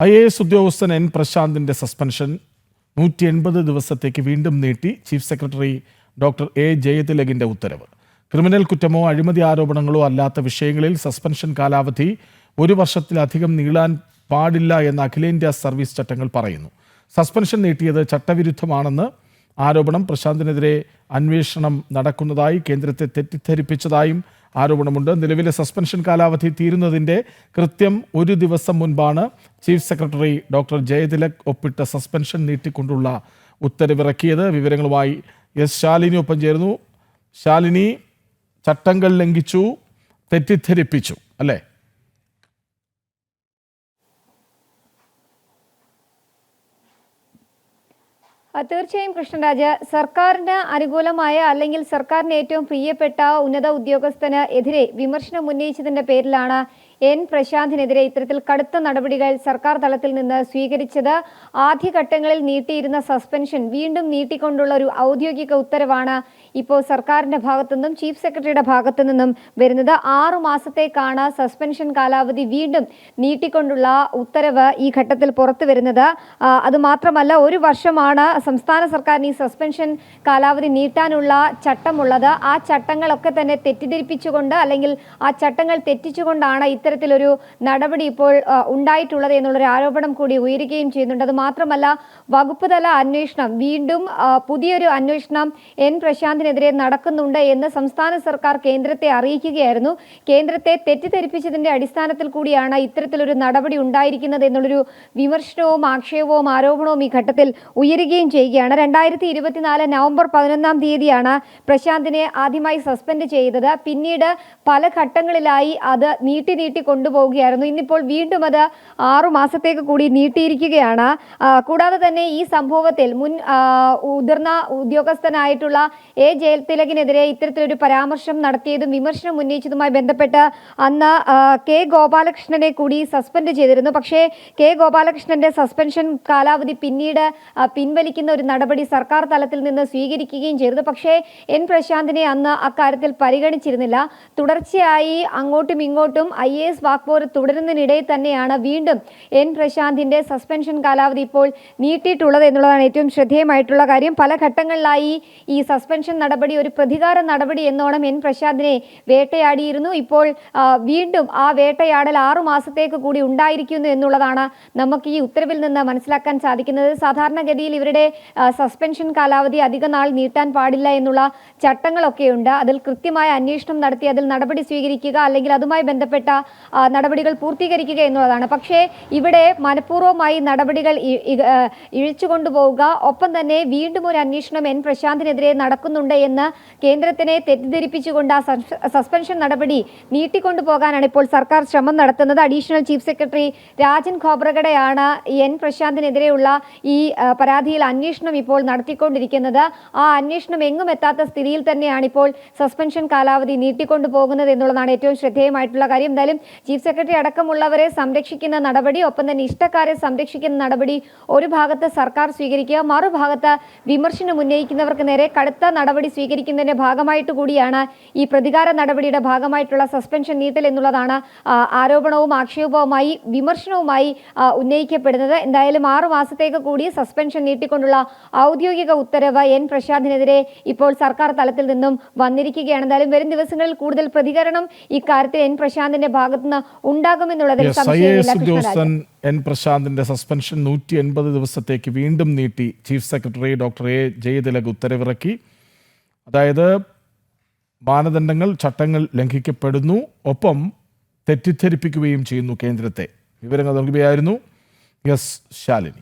IAS ഉദ്യോഗസ്ഥൻ N പ്രശാന്തിന്റെ suspension 180 ദിവസത്തേക്ക് വീണ്ടും നീട്ടി ചീഫ് സെക്രട്ടറി ഡോക്ടർ A ജയതിലകിന്റെ ഉത്തരവ്. ക്രിമിനൽ കുറ്റമോ അഴിമതി ആരോപണങ്ങളോ അല്ലാത്ത വിഷയങ്ങളിൽ സസ്പെൻഷൻ കാലാവധി 1 വർഷത്തിലധികം നീളാൻ പാടില്ല എന്ന അഖിലേന്ത്യാ സർവീസ് ചട്ടങ്ങൾ പറയുന്നു. സസ്പെൻഷൻ നീട്ടിയത് ചട്ടവിരുദ്ധമാണെന്ന് ആരോപണം. പ്രശാന്തിനെതിരെ അന്വേഷണം നടക്കുന്നതായി കേന്ദ്രത്തെ തെറ്റിദ്ധരിപ്പിച്ചതായും ആരോപണമുണ്ട്. നിലവിലെ സസ്പെൻഷൻ കാലാവധി തീരുന്നതിൻ്റെ കൃത്യം 1 ദിവസം മുൻപാണ് ചീഫ് സെക്രട്ടറി ഡോക്ടർ ജയതിലക് ഒപ്പിട്ട സസ്പെൻഷൻ നീട്ടിക്കൊണ്ടുള്ള ഉത്തരവിറക്കിയത്. വിവരങ്ങളുമായി ശാലിനി ഒപ്പം ചേരുന്നു. ശാലിനി, ചട്ടങ്ങൾ ലംഘിച്ചു, തെറ്റിദ്ധരിപ്പിച്ചു അല്ലേ? തീർച്ചയായും കൃഷ്ണരാജ്, സർക്കാരിന് അനുകൂലമായ അല്ലെങ്കിൽ സർക്കാരിന് ഏറ്റവും പ്രിയപ്പെട്ട ഉന്നത ഉദ്യോഗസ്ഥന് എതിരെ വിമർശനം ഉന്നയിച്ചതിന്റെ പേരിലാണ് N പ്രശാന്തിനെതിരെ ഇത്തരത്തിൽ കടുത്ത നടപടികൾ സർക്കാർ തലത്തിൽ നിന്ന് സ്വീകരിച്ചത്. ആദ്യഘട്ടങ്ങളിൽ നീട്ടിയിരുന്ന സസ്പെൻഷൻ വീണ്ടും നീട്ടിക്കൊണ്ടുള്ള ഒരു ഔദ്യോഗിക ഉത്തരവാണ് ഇപ്പോൾ സർക്കാരിന്റെ ഭാഗത്തുനിന്നും ചീഫ് സെക്രട്ടറിയുടെ ഭാഗത്തു നിന്നും വരുന്നത്. 6 മാസത്തേക്കാണ് സസ്പെൻഷൻ കാലാവധി വീണ്ടും നീട്ടിക്കൊണ്ടുള്ള ഉത്തരവ് ഈ ഘട്ടത്തിൽ പുറത്തു വരുന്നത്. അതുമാത്രമല്ല, 1 വർഷമാണ് സംസ്ഥാന സർക്കാരിന് ഈ സസ്പെൻഷൻ കാലാവധി നീട്ടാനുള്ള ചട്ടമുള്ളത്. ആ ചട്ടങ്ങളൊക്കെ തന്നെ തെറ്റിദ്ധരിപ്പിച്ചുകൊണ്ട് അല്ലെങ്കിൽ ആ ചട്ടങ്ങൾ തെറ്റിച്ചുകൊണ്ടാണ് ഇത്തരത്തിലൊരു നടപടി ഇപ്പോൾ ഉണ്ടായിട്ടുള്ളത് എന്നുള്ളൊരു ആരോപണം കൂടി ഉയരുകയും ചെയ്യുന്നുണ്ട്. അത് മാത്രമല്ല, വകുപ്പ് തല അന്വേഷണം വീണ്ടും പുതിയൊരു അന്വേഷണം N പ്രശാന്തിനെതിരെ നടക്കുന്നുണ്ട് എന്ന് സംസ്ഥാന സർക്കാർ കേന്ദ്രത്തെ അറിയിക്കുകയായിരുന്നു. കേന്ദ്രത്തെ തെറ്റിദ്ധരിപ്പിച്ചതിന്റെ അടിസ്ഥാനത്തിൽ കൂടിയാണ് ഇത്തരത്തിലൊരു നടപടി ഉണ്ടായിരിക്കുന്നത് എന്നുള്ളൊരു വിമർശനവും ആക്ഷേപവും ആരോപണവും ഈ ഘട്ടത്തിൽ ഉയരുകയും ചെയ്യുകയാണ്. 2024 നവംബർ 11-ാം തീയതിയാണ് പ്രശാന്തിനെ ആദ്യമായി സസ്പെൻഡ് ചെയ്തത്. പിന്നീട് പല ഘട്ടങ്ങളിലായി അത് നീട്ടി കൊണ്ടുപോവുകയായിരുന്നു. ഇന്നിപ്പോൾ വീണ്ടും അത് 6 മാസത്തേക്ക് കൂടി നീട്ടിയിരിക്കുകയാണ്. കൂടാതെ തന്നെ ഈ സംഭവത്തിൽ മുൻ മുതിർന്ന ഉദ്യോഗസ്ഥനായിട്ടുള്ള A ജയതിലകിനെതിരെ ഇത്തരത്തിലൊരു പരാമർശം നടത്തിയതും വിമർശനം ഉന്നയിച്ചതുമായി ബന്ധപ്പെട്ട് അന്ന് K ഗോപാലകൃഷ്ണനെ കൂടി സസ്പെൻഡ് ചെയ്തിരുന്നു. പക്ഷേ K ഗോപാലകൃഷ്ണന്റെ സസ്പെൻഷൻ കാലാവധി പിന്നീട് പിൻവലിക്കുന്ന ഒരു നടപടി സർക്കാർ തലത്തിൽ നിന്ന് സ്വീകരിക്കുകയും ചെയ്തത്. പക്ഷേ N പ്രശാന്തിനെ അന്ന് അക്കാര്യത്തിൽ പരിഗണിച്ചിരുന്നില്ല. തുടർച്ചയായി അങ്ങോട്ടും ഇങ്ങോട്ടും IAS വാക്പോര് തുടരുന്നതിനിടയിൽ തന്നെയാണ് വീണ്ടും N പ്രശാന്തിന്റെ സസ്പെൻഷൻ കാലാവധി ഇപ്പോൾ നീട്ടിയിട്ടുള്ളത് എന്നുള്ളതാണ് ഏറ്റവും ശ്രദ്ധേയമായിട്ടുള്ള കാര്യം. പല ഘട്ടങ്ങളിലായി ഈ സസ്പെൻഷൻ നടപടി ഒരു പ്രതികാര നടപടി എന്നോണം N പ്രശാന്തിനെ വേട്ടയാടിയിരുന്നു. ഇപ്പോൾ വീണ്ടും ആ വേട്ടയാടൽ 6 മാസത്തേക്ക് കൂടി ഉണ്ടായിരിക്കുന്നു എന്നുള്ളതാണ് നമുക്ക് ഈ ഉത്തരവിൽ നിന്ന് മനസ്സിലാക്കാൻ സാധിക്കുന്നത്. സാധാരണഗതിയിൽ ഇവരുടെ സസ്പെൻഷൻ കാലാവധി അധിക നാൾ നീട്ടാൻ പാടില്ല എന്നുള്ള ചട്ടങ്ങളൊക്കെയുണ്ട്. അതിൽ കൃത്യമായ അന്വേഷണം നടത്തി അതിൽ നടപടി സ്വീകരിക്കുക അല്ലെങ്കിൽ അതുമായി ബന്ധപ്പെട്ട നടപടികൾ പൂർത്തീകരിക്കുക എന്നുള്ളതാണ്. പക്ഷേ ഇവിടെ മനഃപൂർവ്വമായി നടപടികൾ ഇഴിച്ചു കൊണ്ടുപോവുക, ഒപ്പം തന്നെ വീണ്ടും ഒരു അന്വേഷണം N പ്രശാന്തിനെതിരെ നടക്കുന്നുണ്ട് എന്ന് കേന്ദ്രത്തിനെ തെറ്റിദ്ധരിപ്പിച്ചുകൊണ്ട് ആ സസ്പെൻഷൻ നടപടി നീട്ടിക്കൊണ്ടുപോകാനാണ് ഇപ്പോൾ സർക്കാർ ശ്രമം നടത്തുന്നത്. അഡീഷണൽ ചീഫ് സെക്രട്ടറി രാജൻ ഖോബ്രഗഡെയാണ് N പ്രശാന്തിനെതിരെയുള്ള ഈ പരാതിയിൽ അന്വേഷണം ഇപ്പോൾ നടത്തിക്കൊണ്ടിരിക്കുന്നത്. ആ അന്വേഷണം എങ്ങും എത്താത്ത സ്ഥിതിയിൽ തന്നെയാണ് ഇപ്പോൾ സസ്പെൻഷൻ കാലാവധി നീട്ടിക്കൊണ്ടുപോകുന്നത് എന്നുള്ളതാണ് ഏറ്റവും ശ്രദ്ധേയമായിട്ടുള്ള കാര്യം. എന്തായാലും ചീഫ് സെക്രട്ടറി അടക്കമുള്ളവരെ സംരക്ഷിക്കുന്ന നടപടി, ഒപ്പം തന്നെ ഇഷ്ടക്കാരെ സംരക്ഷിക്കുന്ന നടപടി ഒരു ഭാഗത്ത് സർക്കാർ സ്വീകരിക്കുക, മറുഭാഗത്ത് വിമർശനം ഉന്നയിക്കുന്നവർക്ക് നേരെ കടുത്ത നടപടി സ്വീകരിക്കുന്നതിന്റെ ഭാഗമായിട്ട് കൂടിയാണ് ഈ പ്രതികാര നടപടിയുടെ ഭാഗമായിട്ടുള്ള സസ്പെൻഷൻ നീട്ടൽ എന്നുള്ളതാണ് ആരോപണവും ആക്ഷേപവുമായി വിമർശനവുമായി ഉന്നയിക്കപ്പെടുന്നത്. എന്തായാലും 6 മാസത്തേക്ക് കൂടി സസ്പെൻഷൻ നീട്ടിക്കൊണ്ടുള്ള ഔദ്യോഗിക ഉത്തരവ് N പ്രശാന്തിനെതിരെ ഇപ്പോൾ സർക്കാർ തലത്തിൽ നിന്നും വന്നിരിക്കുകയാണ്. എന്തായാലും വരും ദിവസങ്ങളിൽ കൂടുതൽ പ്രതികരണം ഇക്കാര്യത്തിൽ N പ്രശാന്തിന്റെ ഭാഗത്തുനിന്ന് ഉണ്ടാകുമെന്നുള്ളതിൽ ഉദ്യോഗസ്ഥൻ N പ്രശാന്തിന്റെ സസ്പെൻഷൻ 180 ദിവസത്തേക്ക് വീണ്ടും നീട്ടി chief secretary doctor A Jayathilak ഉത്തരവിറക്കി. അതായത് മാനദണ്ഡങ്ങൾ, ചട്ടങ്ങൾ ലംഘിക്കപ്പെടുന്നു, ഒപ്പം തെറ്റിദ്ധരിപ്പിക്കുകയും ചെയ്യുന്നു കേന്ദ്രത്തെ. വിവരങ്ങൾ നൽകുകയായിരുന്നു ശാലിനി.